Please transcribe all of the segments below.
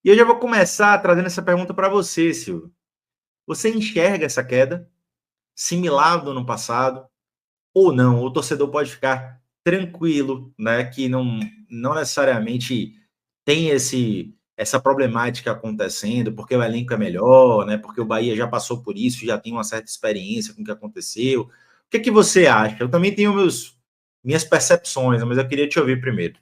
E eu já vou começar trazendo essa pergunta para você, Silvio. Você enxerga essa queda similar ao do ano passado ou não? O torcedor pode ficar tranquilo, né, que não necessariamente tem essa problemática acontecendo, porque o elenco é melhor, né, porque o Bahia já passou por isso, já tem uma certa experiência com o que aconteceu. O que é que você acha? Eu também tenho minhas percepções, mas eu queria te ouvir primeiro.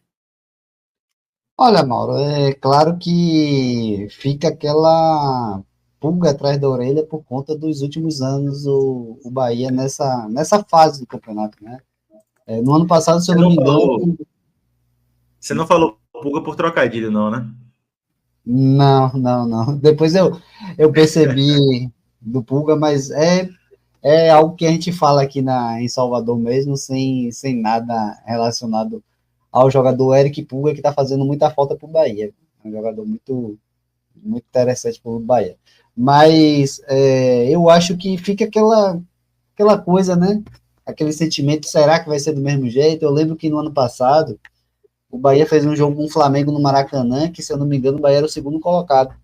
Olha, Mauro, é claro que fica aquela pulga atrás da orelha por conta dos últimos anos o Bahia nessa fase do campeonato, né? No ano passado, se eu Você não não me engano, falou, você não falou pulga por trocadilho, não, né? não, não, não. Depois eu percebi do pulga, mas é algo que a gente fala aqui em Salvador mesmo, sem nada relacionado ao jogador Eric Pulga, que está fazendo muita falta para o Bahia. É um jogador muito interessante para o Bahia. Mas eu acho que fica aquela coisa, né? Aquele sentimento, será que vai ser do mesmo jeito? Eu lembro que no ano passado, o Bahia fez um jogo com o Flamengo no Maracanã, que se eu não me engano, o Bahia era o segundo colocado.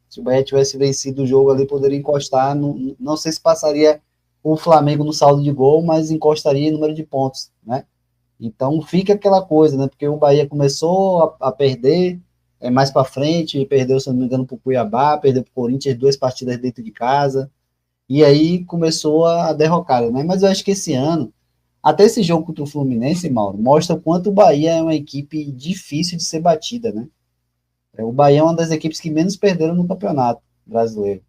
Se o Bahia tivesse vencido o jogo ali, poderia encostar, não sei se passaria o Flamengo no saldo de gol, mas encostaria em número de pontos, né? Então fica aquela coisa, né? Porque o Bahia começou a perder mais para frente, perdeu, se não me engano, para o Cuiabá, perdeu para o Corinthians 2 partidas dentro de casa, e aí começou a derrocada, né? Mas eu acho que esse ano, até esse jogo contra o Fluminense, Mauro, mostra o quanto o Bahia é uma equipe difícil de ser batida, né? O Bahia é uma das equipes que menos perderam no campeonato brasileiro.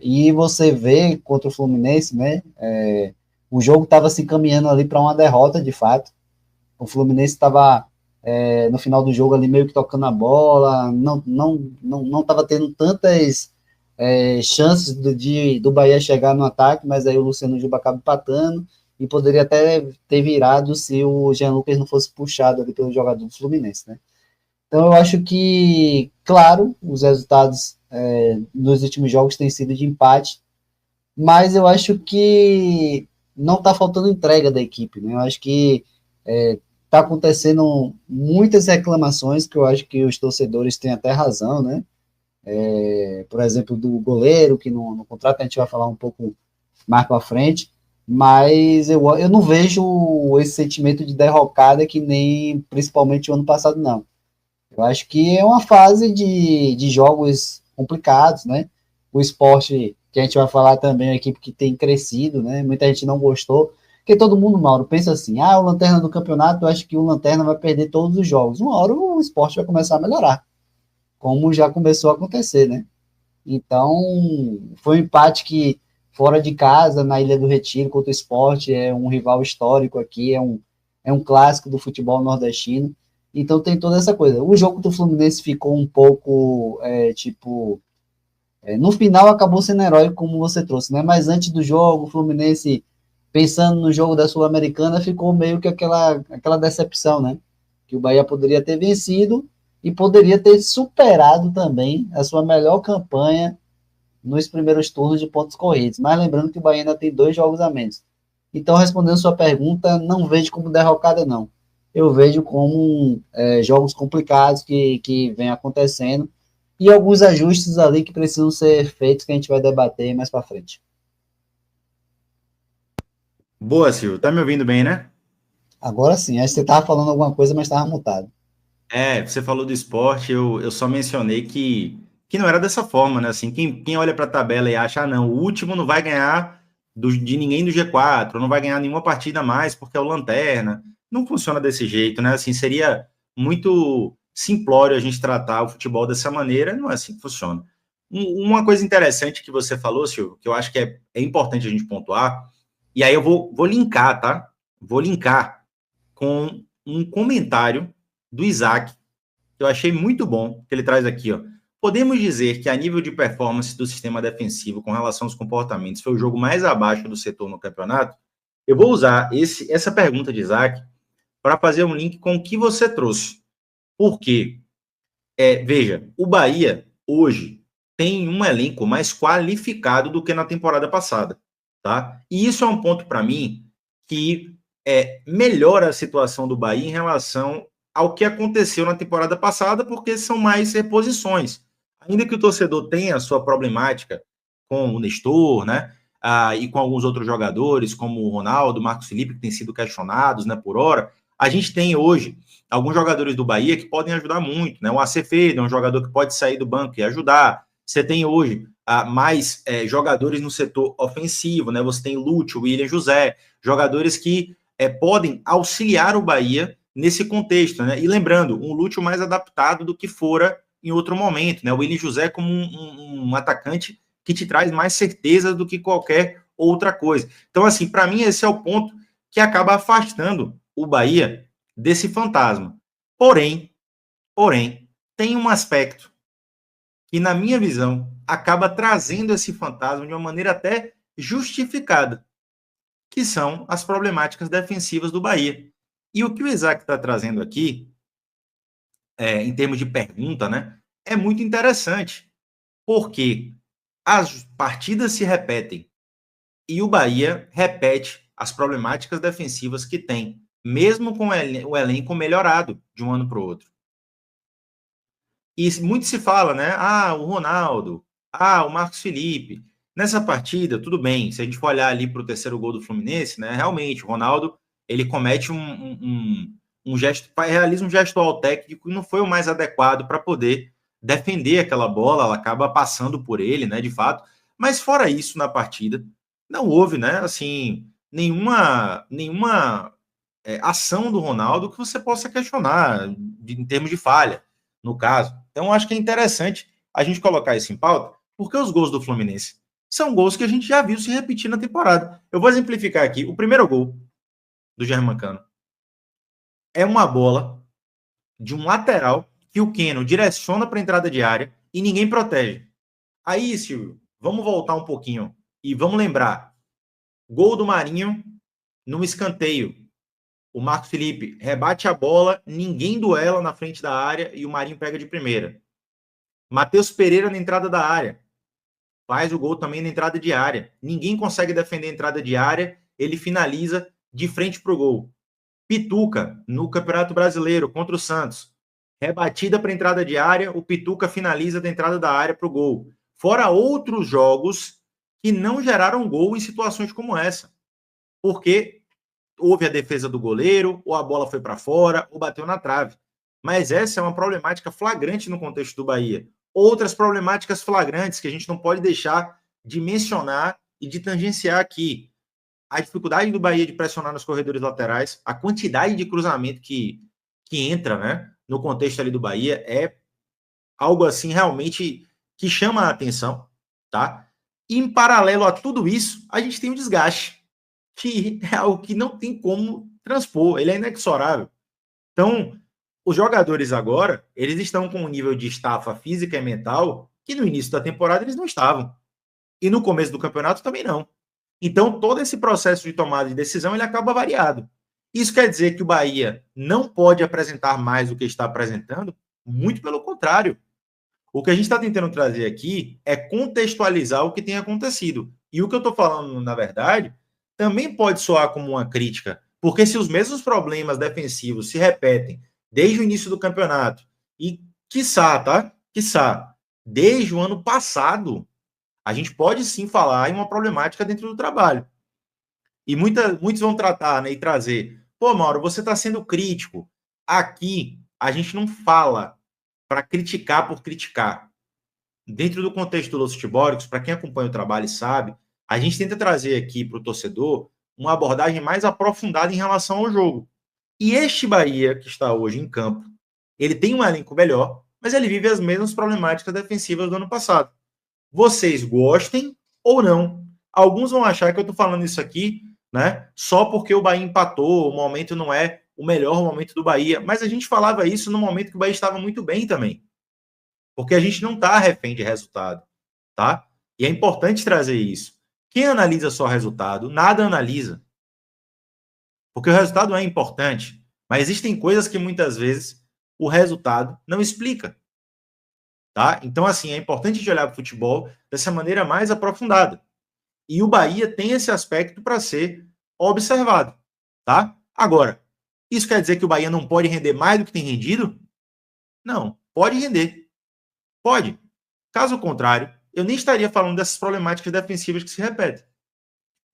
E você vê contra o Fluminense, né? O jogo estava se encaminhando ali para uma derrota, de fato. O Fluminense estava no final do jogo ali meio que tocando a bola, não estava tendo tantas chances do Bahia chegar no ataque, mas aí o Luciano Juba acaba empatando e poderia até ter virado se o Jean Lucas não fosse puxado ali pelo jogador do Fluminense, né? Então eu acho que, claro, os resultados nos últimos jogos têm sido de empate, mas eu acho que não está faltando entrega da equipe, né? Eu acho que está acontecendo muitas reclamações que eu acho que os torcedores têm até razão, né? Por exemplo, do goleiro, que no contrato a gente vai falar um pouco mais para frente, mas eu não vejo esse sentimento de derrocada que nem principalmente o ano passado, não. Eu acho que é uma fase de jogos complicados, né? O esporte, que a gente vai falar também, é uma equipe que tem crescido, né? Muita gente não gostou, porque todo mundo, Mauro, pensa assim, o Lanterna do campeonato, eu acho que o Lanterna vai perder todos os jogos. Uma hora o esporte vai começar a melhorar, como já começou a acontecer, né? Então, foi um empate que, fora de casa, na Ilha do Retiro, contra o esporte, é um rival histórico aqui, é um clássico do futebol nordestino. Então, tem toda essa coisa. O jogo do Fluminense ficou um pouco, no final acabou sendo heróico, como você trouxe, né? Mas antes do jogo, o Fluminense, pensando no jogo da Sul-Americana, ficou meio que aquela decepção, né? Que o Bahia poderia ter vencido e poderia ter superado também a sua melhor campanha nos primeiros turnos de pontos corridos. Mas lembrando que o Bahia ainda tem 2 jogos a menos. Então, respondendo sua pergunta, não vejo como derrocada, não. Eu vejo como jogos complicados que vem acontecendo e alguns ajustes ali que precisam ser feitos que a gente vai debater mais para frente. Boa, Silvio. Tá me ouvindo bem, né? Agora sim, acho que você estava falando alguma coisa, mas estava mutado. Você falou do esporte, eu só mencionei que não era dessa forma, né? Assim, quem olha para a tabela e acha, não, o último não vai ganhar de ninguém do G4, não vai ganhar nenhuma partida a mais porque é o Lanterna. Não funciona desse jeito, né? Assim, seria muito simplório a gente tratar o futebol dessa maneira, não é assim que funciona. Uma coisa interessante que você falou, Silvio, que eu acho que é importante a gente pontuar, e aí eu vou linkar, tá? Vou linkar com um comentário do Isaac, que eu achei muito bom, que ele traz aqui, ó. Podemos dizer que a nível de performance do sistema defensivo com relação aos comportamentos foi o jogo mais abaixo do setor no campeonato? Eu vou usar essa pergunta de Isaac para fazer um link com o que você trouxe. Por quê? Veja, o Bahia hoje tem um elenco mais qualificado do que na temporada passada, tá? E isso é um ponto para mim que melhora a situação do Bahia em relação ao que aconteceu na temporada passada, porque são mais reposições. Ainda que o torcedor tenha a sua problemática com o Nestor, né? E com alguns outros jogadores, como o Ronaldo, o Marcos Felipe, que têm sido questionados, né, por hora, a gente tem hoje alguns jogadores do Bahia que podem ajudar muito, né? O Acevedo é um jogador que pode sair do banco e ajudar. Você tem hoje mais jogadores no setor ofensivo, né? Você tem Lúcio, William José, jogadores que podem auxiliar o Bahia nesse contexto, né? E lembrando, um Lúcio mais adaptado do que fora em outro momento, né? O William José como um atacante que te traz mais certeza do que qualquer outra coisa. Então, assim, para mim, esse é o ponto que acaba afastando o Bahia desse fantasma. Porém, tem um aspecto que, na minha visão, acaba trazendo esse fantasma de uma maneira até justificada, que são as problemáticas defensivas do Bahia. E o que o Isaac está trazendo aqui, em termos de pergunta, né, é muito interessante, porque as partidas se repetem e o Bahia repete as problemáticas defensivas que tem, mesmo com o elenco melhorado de um ano para o outro. E muito se fala, né? O Ronaldo, o Marcos Felipe. Nessa partida, tudo bem, se a gente for olhar ali para o terceiro gol do Fluminense, né? Realmente, o Ronaldo, ele comete um gesto, realiza um gestual técnico que não foi o mais adequado para poder defender aquela bola, ela acaba passando por ele, né? De fato. Mas fora isso, na partida, não houve, né? Assim, nenhuma ação do Ronaldo que você possa questionar em termos de falha, no caso. Então, acho que é interessante a gente colocar isso em pauta, porque os gols do Fluminense são gols que a gente já viu se repetir na temporada. Eu vou exemplificar aqui. O primeiro gol do Germancano é uma bola de um lateral que o Keno direciona para a entrada de área e ninguém protege. Aí, Silvio, vamos voltar um pouquinho e vamos lembrar. Gol do Marinho no escanteio. O Marcos Felipe rebate a bola, ninguém duela na frente da área e o Marinho pega de primeira. Matheus Pereira na entrada da área. Faz o gol também na entrada de área. Ninguém consegue defender a entrada de área, ele finaliza de frente para o gol. Pituca, no Campeonato Brasileiro, contra o Santos. Rebatida para a entrada de área, o Pituca finaliza da entrada da área para o gol. Fora outros jogos que não geraram gol em situações como essa. Porque houve a defesa do goleiro, ou a bola foi para fora, ou bateu na trave. Mas essa é uma problemática flagrante no contexto do Bahia. Outras problemáticas flagrantes que a gente não pode deixar de mencionar e de tangenciar aqui. A dificuldade do Bahia de pressionar nos corredores laterais, a quantidade de cruzamento que entra, né, no contexto ali do Bahia é algo assim realmente que chama a atenção, tá? E em paralelo a tudo isso, a gente tem um desgaste, que é algo que não tem como transpor, ele é inexorável. Então, os jogadores agora, eles estão com um nível de estafa física e mental que no início da temporada eles não estavam. E no começo do campeonato também não. Então, todo esse processo de tomada de decisão, ele acaba variado. Isso quer dizer que o Bahia não pode apresentar mais do que está apresentando? Muito pelo contrário. O que a gente está tentando trazer aqui é contextualizar o que tem acontecido. E o que eu estou falando, na verdade, também pode soar como uma crítica, porque se os mesmos problemas defensivos se repetem desde o início do campeonato, e quiçá, desde o ano passado, a gente pode sim falar em uma problemática dentro do trabalho. E muitos vão tratar, né, e trazer, pô, Mauro, você está sendo crítico. Aqui, a gente não fala para criticar por criticar. Dentro do contexto do Los Tibóricos, para quem acompanha o trabalho sabe, a gente tenta trazer aqui para o torcedor uma abordagem mais aprofundada em relação ao jogo. E este Bahia, que está hoje em campo, ele tem um elenco melhor, mas ele vive as mesmas problemáticas defensivas do ano passado. Vocês gostem ou não. Alguns vão achar que eu estou falando isso aqui, né, só porque o Bahia empatou, o momento não é o melhor momento do Bahia, mas a gente falava isso no momento que o Bahia estava muito bem também. Porque a gente não está refém de resultado, tá? E é importante trazer isso. Quem analisa só resultado, nada analisa. Porque o resultado é importante, mas existem coisas que muitas vezes o resultado não explica, tá? Então, assim, é importante a gente olhar para o futebol dessa maneira mais aprofundada. E o Bahia tem esse aspecto para ser observado, tá? Agora, Isso quer dizer que o Bahia não pode render mais do que tem rendido? Não, pode render. Pode. Caso contrário, eu nem estaria falando dessas problemáticas defensivas que se repetem.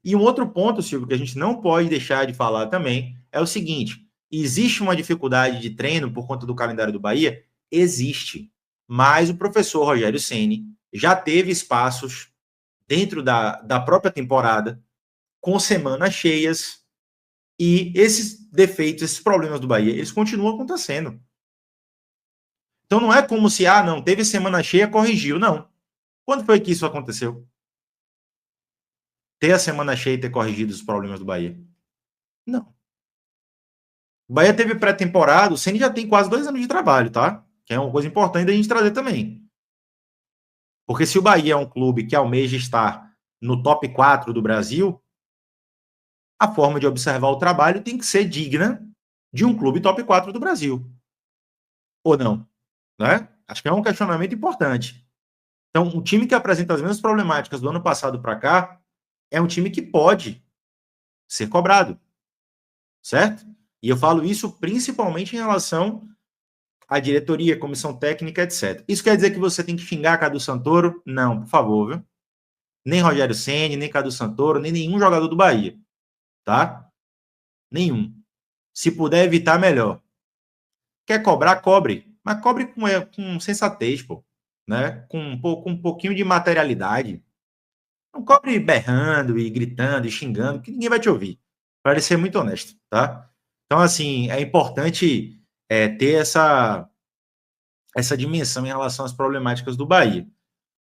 E um outro ponto, Silvio, que a gente não pode deixar de falar também é o seguinte: existe uma dificuldade de treino por conta do calendário do Bahia? Existe. Mas o professor Rogério Ceni já teve espaços dentro da própria temporada, com semanas cheias, e esses defeitos, esses problemas do Bahia, eles continuam acontecendo. Então não é como se, não, teve semana cheia, corrigiu. Não. Quando foi que isso aconteceu? Ter a semana cheia e ter corrigido os problemas do Bahia? Não. O Bahia teve pré-temporada, o Ceni já tem quase 2 anos de trabalho, tá? Que é uma coisa importante da gente trazer também. Porque se o Bahia é um clube que almeja estar no top 4 do Brasil, a forma de observar o trabalho tem que ser digna de um clube top 4 do Brasil. Ou não? Né? Acho que é um questionamento importante. Então, um time que apresenta as mesmas problemáticas do ano passado para cá é um time que pode ser cobrado. Certo? E eu falo isso principalmente em relação à diretoria, comissão técnica, etc. Isso quer dizer que você tem que xingar Cadu Santoro? Não, por favor, viu? Nem Rogério Ceni, nem Cadu Santoro, nem nenhum jogador do Bahia. Tá? Nenhum. Se puder evitar, melhor. Quer cobrar, cobre. Mas cobre com sensatez, pô. Né? Com um pouquinho de materialidade. Não cobre berrando e gritando e xingando, que ninguém vai te ouvir. Para ser muito honesto, tá? Então, assim, é importante ter essa dimensão em relação às problemáticas do Bahia.